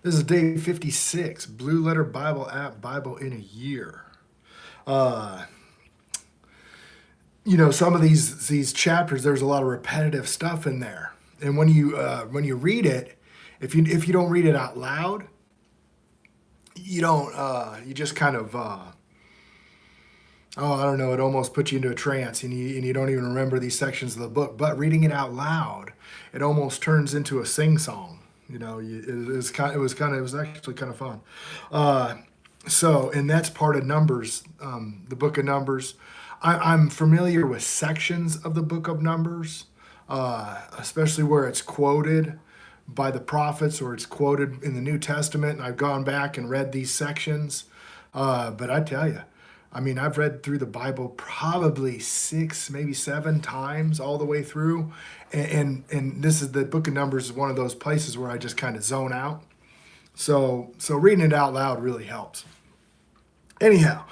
This is day 56, Blue Letter Bible app, Bible in a Year. Uh, some of these chapters, there's a lot of repetitive stuff in there, and when you read it, if you don't read it out loud, you don't you just kind of I don't know, it almost puts you into a trance, and you don't even remember these sections of the book. But reading it out loud, it almost turns into a sing song. It was actually kind of fun. Uh, and that's part of Numbers, the book of Numbers. I'm familiar with sections of the book of Numbers, especially where it's quoted by the prophets or it's quoted in the New Testament. And I've gone back and read these sections. But I tell you, I mean, I've read through the Bible probably 6, maybe 7 times all the way through. And this is the book of Numbers is one of those places where I just kind of zone out. So reading it out loud really helps. Anyhow,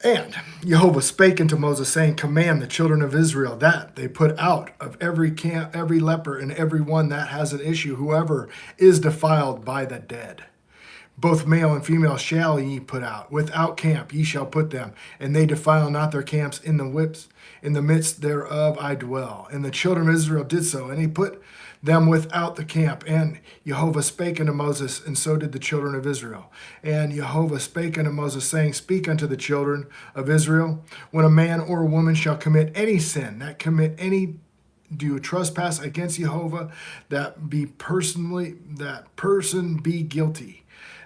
and Jehovah spake unto Moses, saying, Command the children of Israel that they put out of every camp, every leper, and every one that has an issue, whoever is defiled by the dead. Both male and female shall ye put out. Without camp ye shall put them, and they defile not their camps in the midst thereof I dwell. And the children of Israel did so, and he put them without the camp. And Jehovah spake unto Moses, and so did the children of Israel. And Jehovah spake unto Moses, saying, Speak unto the children of Israel, when a man or a woman shall commit any sin, that commit any do trespass against Jehovah, that person be guilty.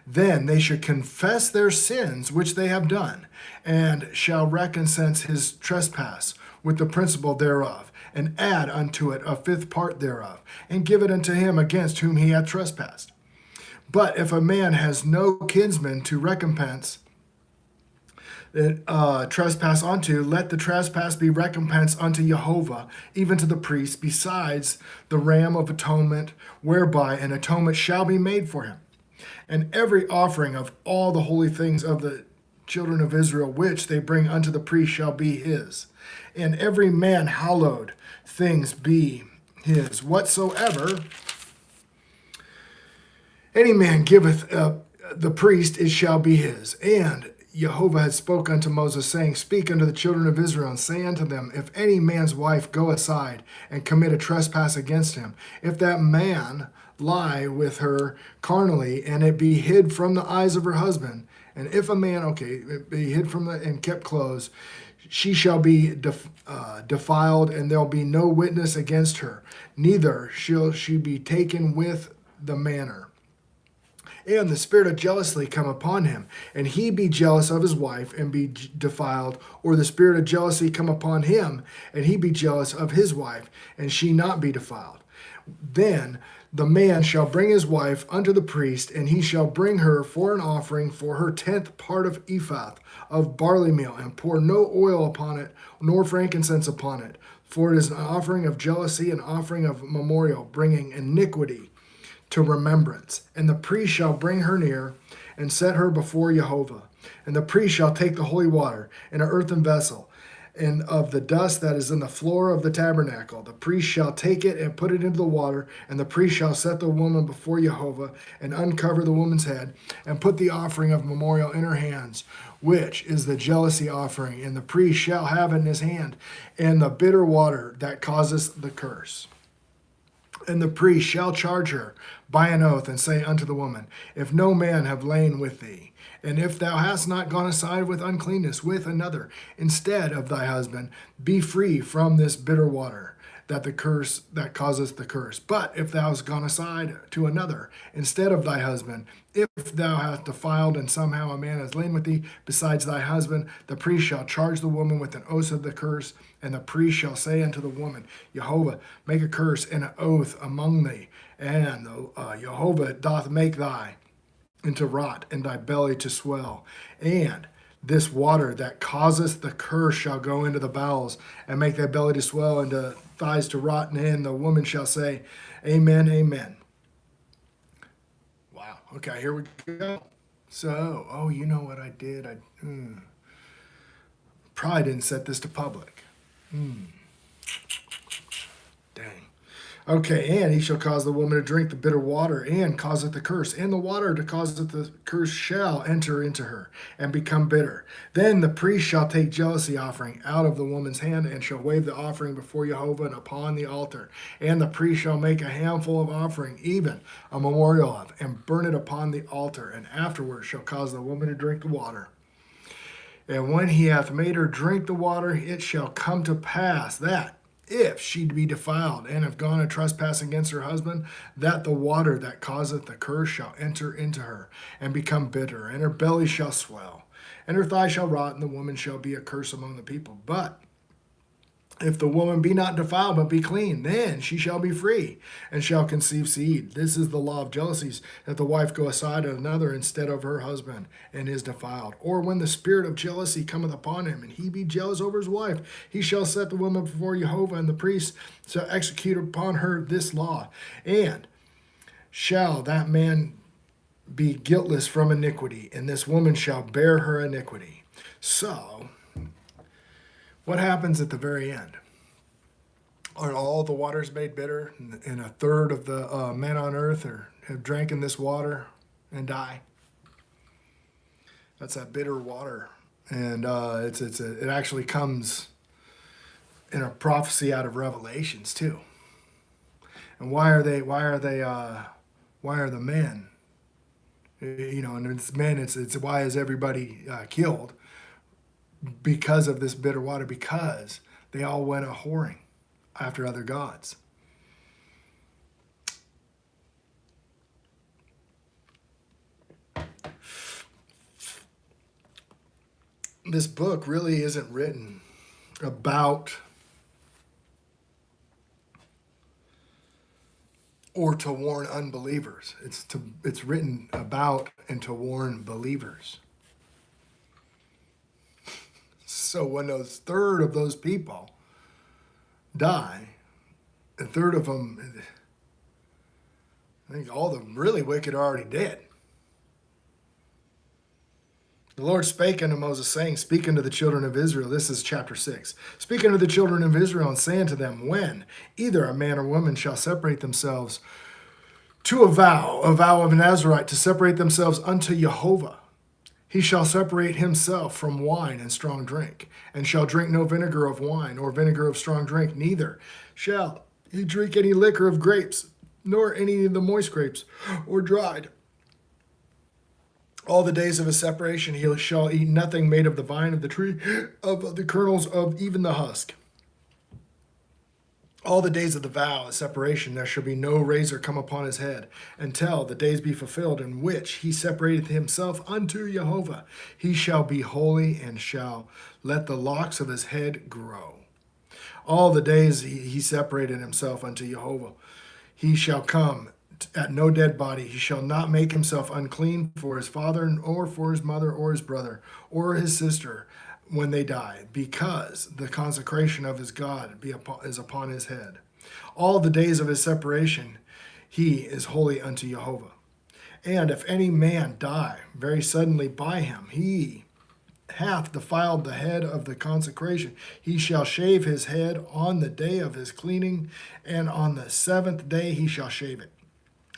Then they should confess their sins which they have done, and shall recompense his trespass with the principal thereof, and add unto it a fifth part thereof, and give it unto him against whom he hath trespassed. But if a man has no kinsman to recompense trespass unto, let the trespass be recompensed unto Jehovah, even to the priest, besides the ram of atonement, whereby an atonement shall be made for him. And every offering of all the holy things of the children of Israel, which they bring unto the priest, shall be his. And every man hallowed things be his. Whatsoever any man giveth the priest, it shall be his. And Jehovah had spoke unto Moses, saying, Speak unto the children of Israel, and say unto them, If any man's wife go aside and commit a trespass against him, if that man lie with her carnally, and it be hid from the eyes of her husband, and if a man, it be hid from and kept close, she shall be defiled, and there'll be no witness against her, neither shall she be taken with the manner. And the spirit of jealousy come upon him, and he be jealous of his wife and be defiled, or the spirit of jealousy come upon him, and he be jealous of his wife, and she not be defiled. Then the man shall bring his wife unto the priest, and he shall bring her for an offering for her 10th part of ephah of barley meal, and pour no oil upon it, nor frankincense upon it. For it is an offering of jealousy, an offering of memorial, bringing iniquity to remembrance. And the priest shall bring her near, and set her before Jehovah. And the priest shall take the holy water in an earthen vessel, and of the dust that is in the floor of the tabernacle. The priest shall take it and put it into the water, and the priest shall set the woman before Jehovah, and uncover the woman's head, and put the offering of memorial in her hands, which is the jealousy offering. And the priest shall have in his hand, and the bitter water that causes the curse. And the priest shall charge her by an oath, and say unto the woman, If no man have lain with thee, and if thou hast not gone aside with uncleanness with another instead of thy husband, be free from this bitter water, that causeth the curse. But if thou hast gone aside to another instead of thy husband, if thou hast defiled, and somehow a man has lain with thee besides thy husband, the priest shall charge the woman with an oath of the curse, and the priest shall say unto the woman, Jehovah make a curse and an oath among thee, and Jehovah doth make thy into rot, and thy belly to swell. And this water that causeth the curse shall go into the bowels, and make thy belly to swell, and the thighs to rot, and the woman shall say, Amen, amen. Wow. Okay, here we go. So, you know what I did? I probably didn't set this to public. Dang. Okay, and he shall cause the woman to drink the bitter water, and causeth the curse, and the water to causeth the curse shall enter into her, and become bitter. Then the priest shall take jealousy offering out of the woman's hand, and shall wave the offering before Jehovah and upon the altar. And the priest shall make a handful of offering, even a memorial of, and burn it upon the altar, and afterward shall cause the woman to drink the water. And when he hath made her drink the water, it shall come to pass that, if she be defiled and have gone a trespass against her husband, that the water that causeth the curse shall enter into her, and become bitter, and her belly shall swell, and her thigh shall rot, and the woman shall be a curse among the people. But if the woman be not defiled, but be clean, then she shall be free, and shall conceive seed. This is the law of jealousies, that the wife go aside to another instead of her husband, and is defiled. Or when the spirit of jealousy cometh upon him, and he be jealous over his wife, he shall set the woman before Jehovah, and the priest shall execute upon her this law. And shall that man be guiltless from iniquity, and this woman shall bear her iniquity. So, what happens at the very end? Are all the waters made bitter, and a third of the men on earth have drank in this water and die? That's that bitter water, and it actually comes in a prophecy out of Revelations too. And why are the men? And it's men. It's why is everybody killed? Because of this bitter water, because they all went a whoring after other gods. This book really isn't written about or to warn unbelievers. It's written about and to warn believers. So when a third of those people die, a third of them, I think all the really wicked are already dead. The Lord spake unto Moses, saying, Speak unto the children of Israel. This is chapter 6. Speak unto the children of Israel, and say unto them, when either a man or woman shall separate themselves to a vow of an Nazarite, to separate themselves unto Jehovah, he shall separate himself from wine and strong drink, and shall drink no vinegar of wine, or vinegar of strong drink, neither shall he drink any liquor of grapes, nor any of the moist grapes, or dried. All the days of his separation he shall eat nothing made of the vine of the tree, of the kernels of even the husk. All the days of the vow of separation there shall be no razor come upon his head, until the days be fulfilled in which he separateth himself unto Jehovah. He shall be holy, and shall let the locks of his head grow. All the days he separated himself unto Jehovah, he shall come at no dead body. He shall not make himself unclean for his father, or for his mother, or his brother, or his sister, when they die, because the consecration of his God is upon his head. All the days of his separation he is holy unto Jehovah. And if any man die very suddenly by him, he hath defiled the head of the consecration. He shall shave his head on the day of his cleaning, and on the 7th day he shall shave it.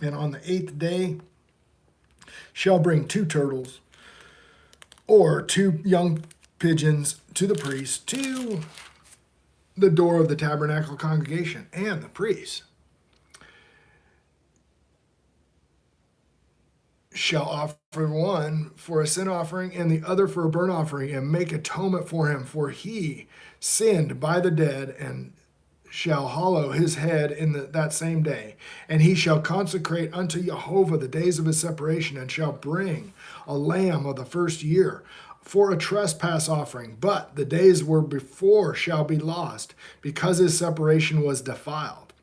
And on the 8th day shall bring 2 turtles, or 2 young pigeons, to the priest, to the door of the tabernacle congregation, and the priest shall offer one for a sin offering and the other for a burnt offering, and make atonement for him, for he sinned by the dead, and shall hallow his head in that same day. And he shall consecrate unto Jehovah the days of his separation, and shall bring a lamb of the first year for a trespass offering. But the days were before shall be lost, because his separation was defiled.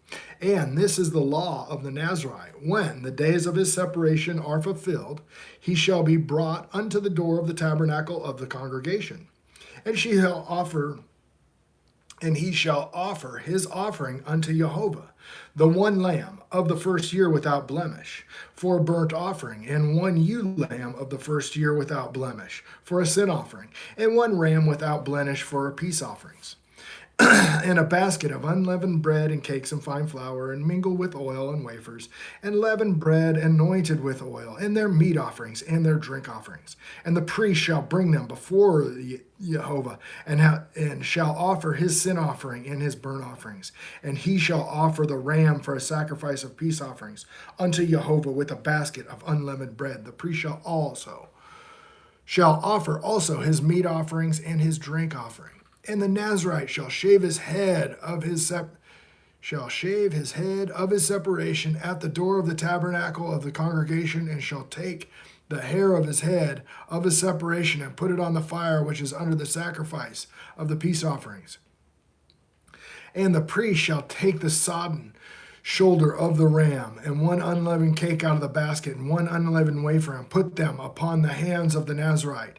And this is the law of the Nazarite. When the days of his separation are fulfilled, he shall be brought unto the door of the tabernacle of the congregation. And he shall offer his offering unto Jehovah, the one lamb of the first year without blemish, for a burnt offering, and 1 ewe lamb of the first year without blemish, for a sin offering, and 1 ram without blemish for peace offerings. and a basket of unleavened bread and cakes and fine flour, and mingle with oil and wafers, and leavened bread anointed with oil, and their meat offerings and their drink offerings. And the priest shall bring them before Jehovah, and shall offer his sin offering and his burnt offerings. And he shall offer the ram for a sacrifice of peace offerings unto Jehovah with a basket of unleavened bread. The priest shall offer also his meat offerings and his drink offering. And the Nazarite shall shave his head of his separation at the door of the tabernacle of the congregation, and shall take the hair of his head of his separation and put it on the fire which is under the sacrifice of the peace offerings. And the priest shall take the sodden shoulder of the ram, and one unleavened cake out of the basket, and one unleavened wafer, and put them upon the hands of the Nazarite.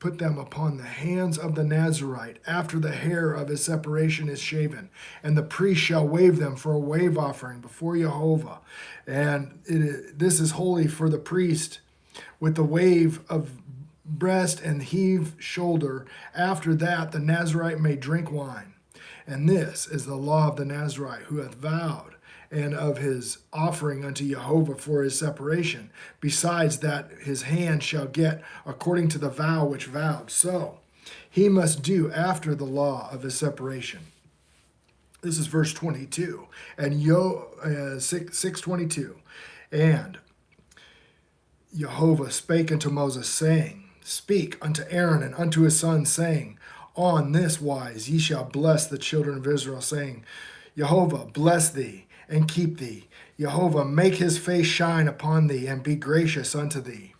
Put them upon the hands of the Nazarite after the hair of his separation is shaven. And the priest shall wave them for a wave offering before Jehovah. And this is holy for the priest, with the wave of breast and heave shoulder. After that, the Nazarite may drink wine. And this is the law of the Nazarite, who hath vowed, and of his offering unto Jehovah for his separation, besides that his hand shall get according to the vow which vowed. So he must do after the law of his separation. This is verse 22, and 6:22. And Jehovah spake unto Moses, saying, Speak unto Aaron and unto his sons, saying, On this wise ye shall bless the children of Israel, saying, Jehovah bless thee and keep thee. Jehovah make his face shine upon thee and be gracious unto thee.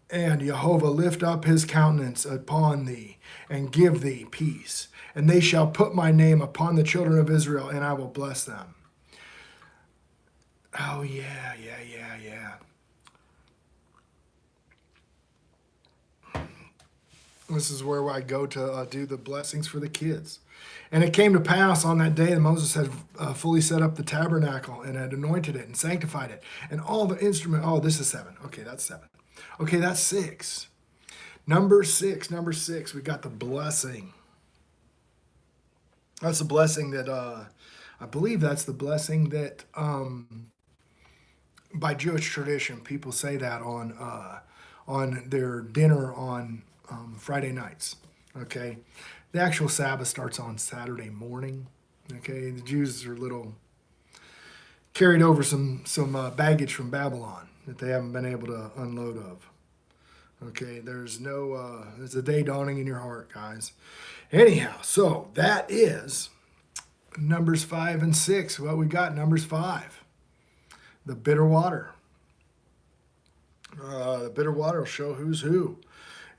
And Jehovah lift up his countenance upon thee and give thee peace. And they shall put my name upon the children of Israel, and I will bless them. Oh, yeah. This is where I go to do the blessings for the kids. And it came to pass on that day that Moses had fully set up the tabernacle and had anointed it and sanctified it. And all the instrument, this is 7. Okay, that's 7. Okay, that's 6. Number 6, we got the blessing. That's the blessing that, I believe that's the blessing that, by Jewish tradition, people say that on their dinner on Friday nights. Okay, the actual Sabbath starts on Saturday morning. Okay, the Jews are a little carried over some baggage from Babylon that they haven't been able to unload of. Okay, there's a day dawning in your heart, guys. Anyhow, so that is Numbers 5 and 6. What we got, Numbers 5, the bitter water. The bitter water will show who's who.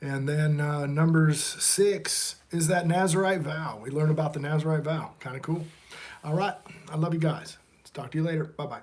And then Numbers 6 is that Nazarite vow. We learn about the Nazarite vow. Kind of cool. All right. I love you guys. Let's talk to you later. Bye-bye.